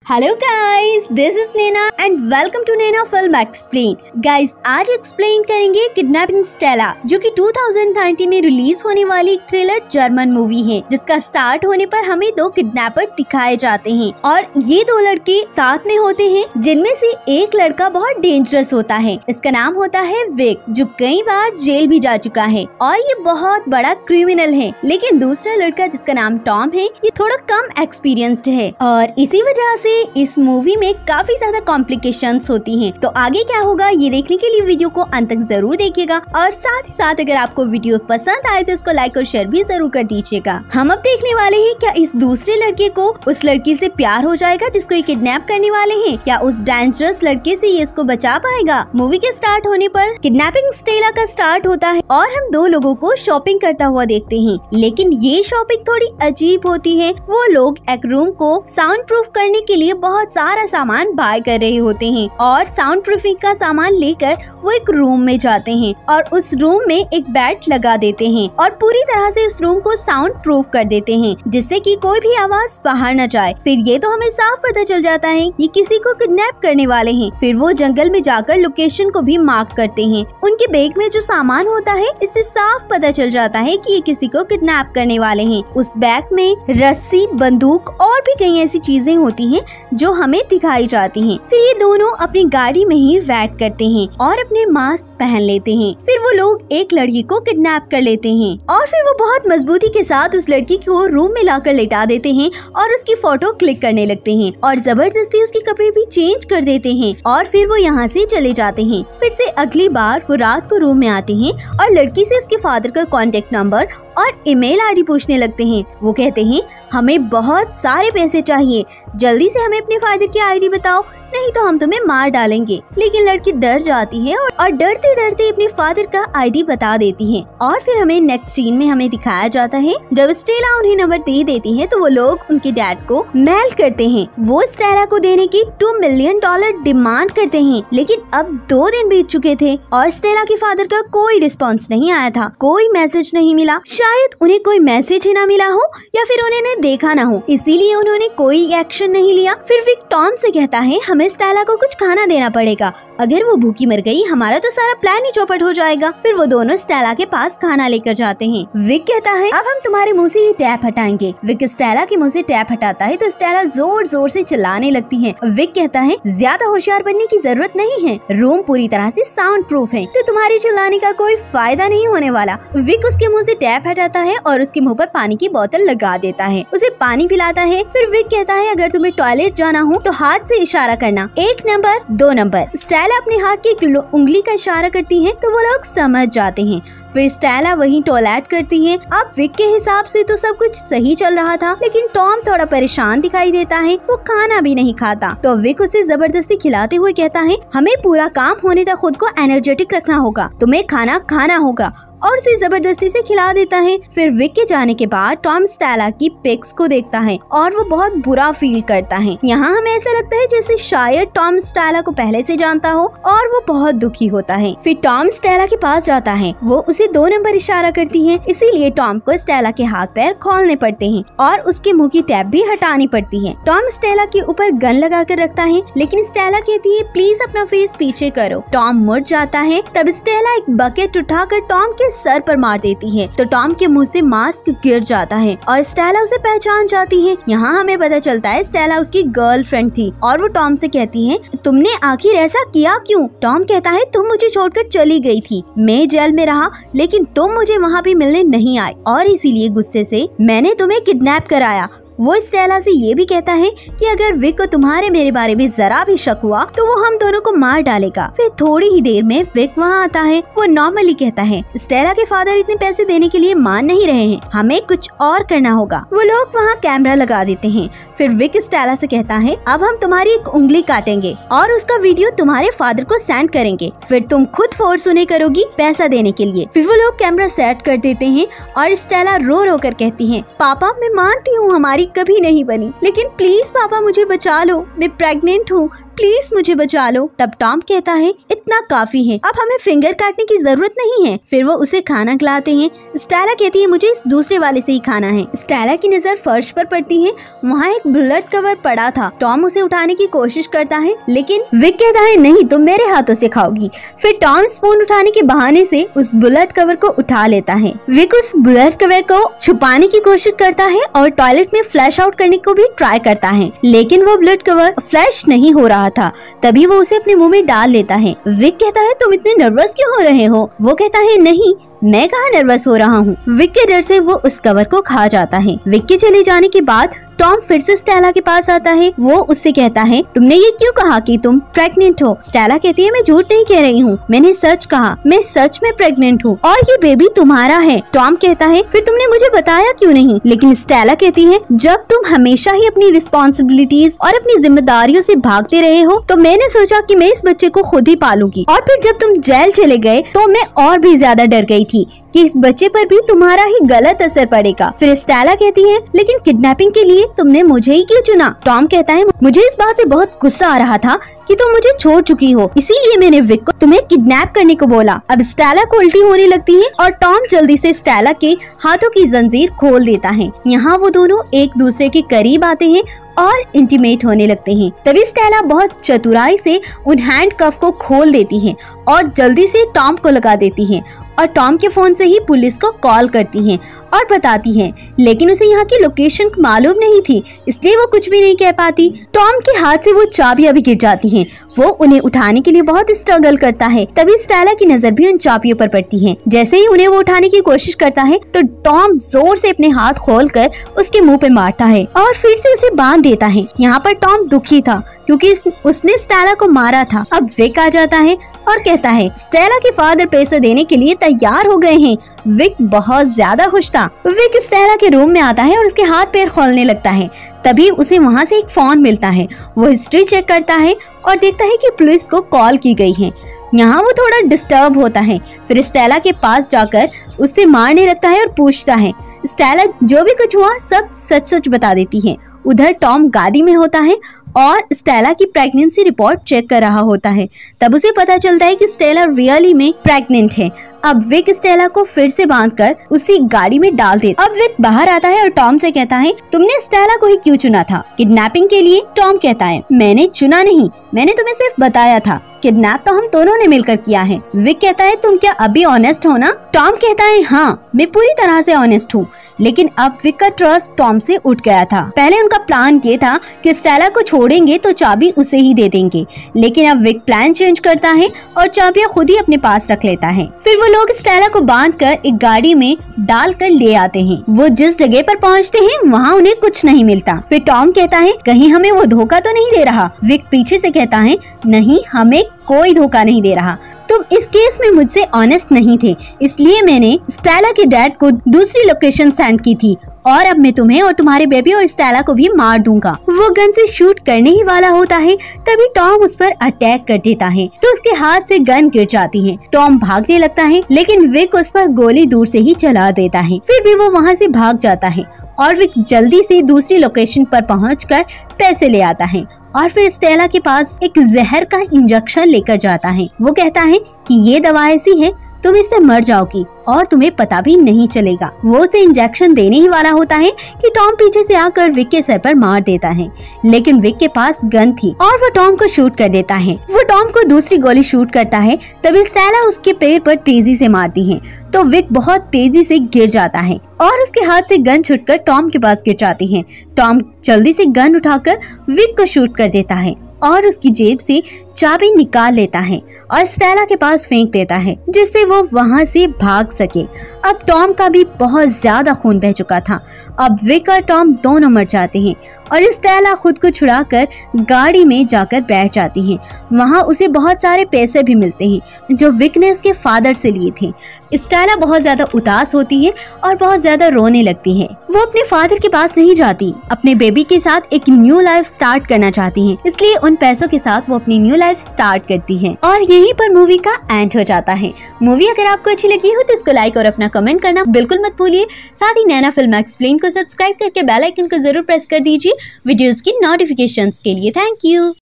Hello guys, this is Naina and welcome to Naina film explain. Guys, आज explain करेंगे kidnapping Stella, जो कि 2019 में रिलीज होने वाली थ्रिलर जर्मन मूवी है, जिसका स्टार्ट होने पर हमें दो किडनैपर दिखाए जाते हैं और ये दो लड़के साथ में होते हैं, जिनमें से एक लड़का बहुत डेंजरस होता है। इसका नाम होता है विक, जो कई बार जेल भी जा चुका है और ये बहुत बड़ा क्रिमिनल है। लेकिन दूसरा लड़का जिसका नाम टॉम है, ये थोड़ा कम एक्सपीरियंस्ड है और इसी वजह से इस मूवी में काफी ज्यादा कॉम्प्लिकेशंस होती हैं। तो आगे क्या होगा ये देखने के लिए वीडियो को अंत तक जरूर देखिएगा और साथ ही साथ अगर आपको वीडियो पसंद आए तो इसको लाइक और शेयर भी जरूर कर दीजिएगा। हम अब देखने वाले हैं क्या इस दूसरे लड़के को उस लड़की से प्यार हो जाएगा जिसको ये किडनैप करने वाले हैं। क्या उस डेंजरस लड़के से ये इसको बचा पाएगा। मूवी के स्टार्ट होने पर किडनैपिंग स्टेला का स्टार्ट होता है और हम दो लोगों को शॉपिंग करता हुआ देखते हैं। लेकिन ये शॉपिंग थोड़ी अजीब होती है। वो लोग एक रूम को साउंड प्रूफ करने के लिए बहुत सारा सामान बाय कर रहे होते हैं और साउंड प्रूफिंग का सामान लेकर वो एक रूम में जाते हैं और उस रूम में एक बेड लगा देते हैं और पूरी तरह से उस रूम को साउंड प्रूफ कर देते हैं, जिससे कि कोई भी आवाज बाहर न जाए। फिर ये तो हमें साफ पता चल जाता है ये किसी को किडनैप करने वाले हैं। फिर वो जंगल में जाकर लोकेशन को भी मार्क करते हैं। उनके बैग में जो सामान होता है, इससे साफ पता चल जाता है कि ये किसी को किडनैप करने वाले हैं। उस बैग में रस्सी, बंदूक और भी कई ऐसी चीजें होती हैं जो हमें दिखाई जाती हैं। फिर ये दोनों अपनी गाड़ी में ही वेट करते हैं और अपने मास्क पहन लेते हैं। फिर वो लोग एक लड़की को किडनैप कर लेते हैं और फिर वो बहुत मजबूती के साथ उस लड़की को रूम में लाकर लेटा देते हैं और उसकी फोटो क्लिक करने लगते हैं और जबरदस्ती उसके कपड़े भी चेंज कर देते हैं और फिर वो यहाँ से चले जाते हैं। फिर से अगली बार वो रात को रूम में आते हैं और लड़की से उसके फादर का कॉन्टेक्ट नंबर और ईमेल आईडी पूछने लगते हैं। वो कहते हैं हमें बहुत सारे पैसे चाहिए, जल्दी से हमें अपने फादर की आईडी बताओ, नहीं तो हम तुम्हें मार डालेंगे। लेकिन लड़की डर जाती है और डरते डरते अपने फादर का आईडी बता देती है। और फिर हमें नेक्स्ट सीन में हमें दिखाया जाता है जब स्टेला उन्हें नंबर दे देती है तो वो लोग उनके डैड को मेल करते हैं। वो स्टेला को देने की $2 मिलियन डिमांड करते हैं। लेकिन अब 2 दिन बीत चुके थे और स्टेला के फादर का कोई रिस्पॉन्स नहीं आया था, कोई मैसेज नहीं मिला। शायद उन्हें कोई मैसेज ही ना मिला हो या फिर उन्हें देखा ना हो, इसीलिए उन्होंने कोई एक्शन नहीं लिया। फिर विक टॉम से कहता है हमें स्टेला को कुछ खाना देना पड़ेगा, अगर वो भूखी मर गई हमारा तो सारा प्लान ही चौपट हो जाएगा। फिर वो दोनों स्टेला के पास खाना लेकर जाते हैं। विक कहता है अब हम तुम्हारे मुंह से ये टैप हटाएंगे। विक स्टेला के मुंह से टैप हटाता है तो स्टेला जोर जोर से चिल्लाने लगती है। विक कहता है ज्यादा होशियार बनने की जरूरत नहीं है, रूम पूरी तरह से साउंड प्रूफ है तो तुम्हारे चिल्लाने का कोई फायदा नहीं होने वाला। विक उसके मुंह से टैप हटाता है और उसके मुंह पर पानी की बोतल लगा देता है, उसे पानी पिलाता है। फिर विक कहता है अगर तुम्हें टॉयलेट जाना हो तो हाथ से इशारा करना, 1 नंबर 2 नंबर। स्टेला अपने हाथ की एक उंगली का इशारा करती है तो वो लोग समझ जाते हैं। फिर स्टेला वहीं टॉयलेट करती है। अब विक के हिसाब से तो सब कुछ सही चल रहा था, लेकिन टॉम थोड़ा परेशान दिखाई देता है। वो खाना भी नहीं खाता तो विक उसे जबरदस्ती खिलाते हुए कहता है हमें पूरा काम होने तक खुद को एनर्जेटिक रखना होगा, तुम्हें खाना खाना होगा और उसे जबरदस्ती से खिला देता है। फिर विक के जाने के बाद टॉम स्टेला की पिक्स को देखता है और वो बहुत बुरा फील करता है। यहाँ हमें ऐसा लगता है जैसे शायद टॉम स्टेला को पहले से जानता हो और वो बहुत दुखी होता है। फिर टॉम स्टेला के पास जाता है, वो उसे 2 नंबर इशारा करती है, इसीलिए टॉम को स्टेला के हाथ पैर खोलने पड़ते हैं और उसके मुंह की टैप भी हटानी पड़ती है। टॉम स्टेला के ऊपर गन लगा कर रखता है, लेकिन स्टेला कहती है प्लीज अपना फेस पीछे करो। टॉम मुड़ जाता है, तब स्टेला एक बकेट उठाकर टॉम के सर पर मार देती है तो टॉम के मुंह से मास्क गिर जाता है और स्टेला उसे पहचान जाती है। यहाँ हमें पता चलता है स्टेला उसकी गर्लफ्रेंड थी और वो टॉम से कहती है तुमने आखिर ऐसा किया क्यों। टॉम कहता है तुम मुझे छोड़कर चली गई थी, मैं जेल में रहा लेकिन तुम मुझे वहाँ भी मिलने नहीं आए और इसीलिए गुस्से से मैंने तुम्हें किडनैप कराया। वो स्टेला से ये भी कहता है कि अगर विक को तुम्हारे मेरे बारे में जरा भी शक हुआ तो वो हम दोनों को मार डालेगा। फिर थोड़ी ही देर में विक वहाँ आता है। वो नॉर्मली कहता है स्टेला के फादर इतने पैसे देने के लिए मान नहीं रहे हैं, हमें कुछ और करना होगा। वो लोग वहाँ कैमरा लगा देते हैं। फिर विक स्टेला से कहता है अब हम तुम्हारी एक उंगली काटेंगे और उसका वीडियो तुम्हारे फादर को सेंड करेंगे, फिर तुम खुद फोर्स उन्हें करोगी पैसा देने के लिए। फिर वो लोग कैमरा सेट कर देते हैं और स्टेला रो रो कर कहती है पापा मैं मानती हूँ हमारी कभी नहीं बनी, लेकिन प्लीज पापा मुझे बचा लो, मैं प्रेग्नेंट हूँ, प्लीज मुझे बचा लो। तब टॉम कहता है इतना काफी है, अब हमें फिंगर काटने की जरूरत नहीं है। फिर वो उसे खाना खिलाते हैं। स्टेला कहती है मुझे इस दूसरे वाले से ही खाना है। स्टेला की नजर फर्श पर पड़ती है, वहाँ एक बुलेट कवर पड़ा था। टॉम उसे उठाने की कोशिश करता है लेकिन विक कहता है नहीं, तुम मेरे हाथों से खाओगी। फिर टॉम स्पून उठाने के बहाने से उस बुलेट कवर को उठा लेता है। विक उस बुलेट कवर को छुपाने की कोशिश करता है और टॉयलेट में फ्लैश आउट करने को भी ट्राई करता है, लेकिन वो बुलेट कवर फ्लैश नहीं हो रहा था। तभी वो उसे अपने मुंह में डाल लेता है। विक कहता है तुम इतने नर्वस क्यों हो रहे हो? वो कहता है नहीं, मैं कहाँ नर्वस हो रहा हूँ। विक के डर से वो उस कवर को खा जाता है। विक के चले जाने के बाद टॉम फिर से स्टेला के पास आता है। वो उससे कहता है तुमने ये क्यों कहा कि तुम प्रेग्नेंट हो? स्टेला कहती है मैं झूठ नहीं कह रही हूँ, मैंने सच कहा, मैं सच में प्रेग्नेंट हूँ और ये बेबी तुम्हारा है। टॉम कहता है फिर तुमने मुझे बताया क्यों नहीं? लेकिन स्टेला कहती है जब तुम हमेशा ही अपनी रिस्पॉन्सिबिलिटीज और अपनी जिम्मेदारियों से भागते रहे हो तो मैंने सोचा कि मैं इस बच्चे को खुद ही पालूंगी। और फिर जब तुम जेल चले गए तो मैं और भी ज्यादा डर गई थी कि इस बच्चे पर भी तुम्हारा ही गलत असर पड़ेगा। फिर स्टेला कहती है लेकिन किडनैपिंग के लिए तुमने मुझे ही क्यों चुना? टॉम कहता है मुझे इस बात से बहुत गुस्सा आ रहा था कि तुम मुझे छोड़ चुकी हो, इसीलिए मैंने विक को तुम्हें किडनैप करने को बोला। अब स्टेला को उल्टी होने लगती है और टॉम जल्दी से स्टेला के हाथों की जंजीर खोल देता है। यहाँ वो दोनों एक दूसरे के करीब आते हैं और इंटीमेट होने लगते हैं। तभी स्टेला बहुत चतुराई से उन हैंड कफ को खोल देती है और जल्दी से टॉम को लगा देती है और टॉम के फोन से ही पुलिस को कॉल करती है और बताती है, लेकिन उसे यहाँ की लोकेशन मालूम नहीं थी इसलिए वो कुछ भी नहीं कह पाती। टॉम के हाथ से वो चाबियां भी गिर जाती हैं। वो उन्हें उठाने के लिए बहुत स्ट्रगल करता है। तभी स्टेला की नजर भी उन चाबियों पर पड़ती है। जैसे ही उन्हें वो उठाने की कोशिश करता है तो टॉम जोर से अपने हाथ खोलकर उसके मुंह पे मारता है और फिर से उसे बांध देता है। यहाँ पर टॉम दुखी था क्योंकि उसने स्टेला को मारा था। अब विक आ जाता है और कहता है स्टेला के फादर पैसे देने के लिए तैयार हो गए हैं। विक बहुत ज्यादा खुश था। विक स्टेला के रूम में आता है और उसके हाथ पैर खोलने लगता है। तभी उसे वहाँ से एक फोन मिलता है। वो हिस्ट्री चेक करता है और देखता है कि पुलिस को कॉल की गई है। यहाँ वो थोड़ा डिस्टर्ब होता है। फिर स्टेला के पास जाकर उससे मारने लगता है और पूछता है। स्टेला जो भी कुछ हुआ सब सच सच बता देती है। उधर टॉम गाड़ी में होता है और स्टेला की प्रेगनेंसी रिपोर्ट चेक कर रहा होता है। तब उसे पता चलता है कि स्टेला रियली में प्रेग्नेंट है। अब विक स्टेला को फिर से बांधकर उसी गाड़ी में डाल देता। अब विक बाहर आता है और टॉम से कहता है तुमने स्टेला को ही क्यों चुना था किडनैपिंग के लिए? टॉम कहता है मैंने चुना नहीं, मैंने तुम्हें सिर्फ बताया था, किडनैप तो हम दोनों ने मिलकर किया है। विक कहता है तुम क्या अभी ऑनेस्ट हो ना? टॉम कहता है हाँ, मैं पूरी तरह से ऑनेस्ट हूँ। लेकिन अब विक का ट्रस्ट टॉम से उठ गया था। पहले उनका प्लान ये था कि स्टेला को छोड़ेंगे तो चाबी उसे ही दे देंगे, लेकिन अब विक प्लान चेंज करता है और चाबियां खुद ही अपने पास रख लेता है। फिर वो लोग स्टेला को बांधकर एक गाड़ी में डालकर ले आते हैं। वो जिस जगह पर पहुंचते हैं वहाँ उन्हें कुछ नहीं मिलता। फिर टॉम कहता है कहीं हमें वो धोखा तो नहीं दे रहा? विक पीछे से कहता है नहीं, हमें कोई धोखा नहीं दे रहा, तुम इस केस में मुझसे ऑनेस्ट नहीं थे, इसलिए मैंने स्टेला के डैड को दूसरी लोकेशन सेंड की थी और अब मैं तुम्हें और तुम्हारे बेबी और स्टेला को भी मार दूंगा। वो गन से शूट करने ही वाला होता है तभी टॉम उस पर अटैक कर देता है तो उसके हाथ से गन गिर जाती है। टॉम भागने लगता है लेकिन विक उस पर गोली दूर से ही चला देता है। फिर भी वो वहाँ से भाग जाता है और विक जल्दी से दूसरी लोकेशन पर पहुंचकर पैसे ले आता है और फिर स्टेला के पास एक जहर का इंजेक्शन लेकर जाता है। वो कहता है कि ये दवा ऐसी है तुम इससे मर जाओगी और तुम्हें पता भी नहीं चलेगा। वो उसे इंजेक्शन देने ही वाला होता है कि टॉम पीछे से आकर विक के सर पर मार देता है, लेकिन विक के पास गन थी और वो टॉम को शूट कर देता है। वो टॉम को दूसरी गोली शूट करता है तभी स्टेला उसके पैर पर तेजी से मारती है तो विक बहुत तेजी से गिर जाता है और उसके हाथ से गन छूटकर टॉम के पास गिर जाती है। टॉम जल्दी से गन उठाकर विक को शूट कर देता है और उसकी जेब से चाबी निकाल लेता है और स्टेला के पास फेंक देता है जिससे वो वहाँ से भाग सके। अब टॉम का भी बहुत ज्यादा खून बह चुका था। अब विक और टॉम दोनों मर जाते हैं और स्टेला खुद को छुड़ाकर गाड़ी में जाकर बैठ जाती है। वहाँ उसे बहुत सारे पैसे भी मिलते हैं जो विक ने उसके फादर से लिए थे। स्टेला बहुत ज्यादा उदास होती है और बहुत ज्यादा रोने लगती है। वो अपने फादर के पास नहीं जाती, अपने बेबी के साथ एक न्यू लाइफ स्टार्ट करना चाहती है, इसलिए उन पैसों के साथ वो अपनी न्यू लाइफ स्टार्ट करती है और यहीं पर मूवी का एंड हो जाता है। मूवी अगर आपको अच्छी लगी हो तो इसको लाइक और अपना कमेंट करना बिल्कुल मत भूलिए। साथ ही नैना फिल्म एक्सप्लेन को सब्सक्राइब करके बेल आइकन को जरूर प्रेस कर दीजिए वीडियोस की नोटिफिकेशंस के लिए। Thank you.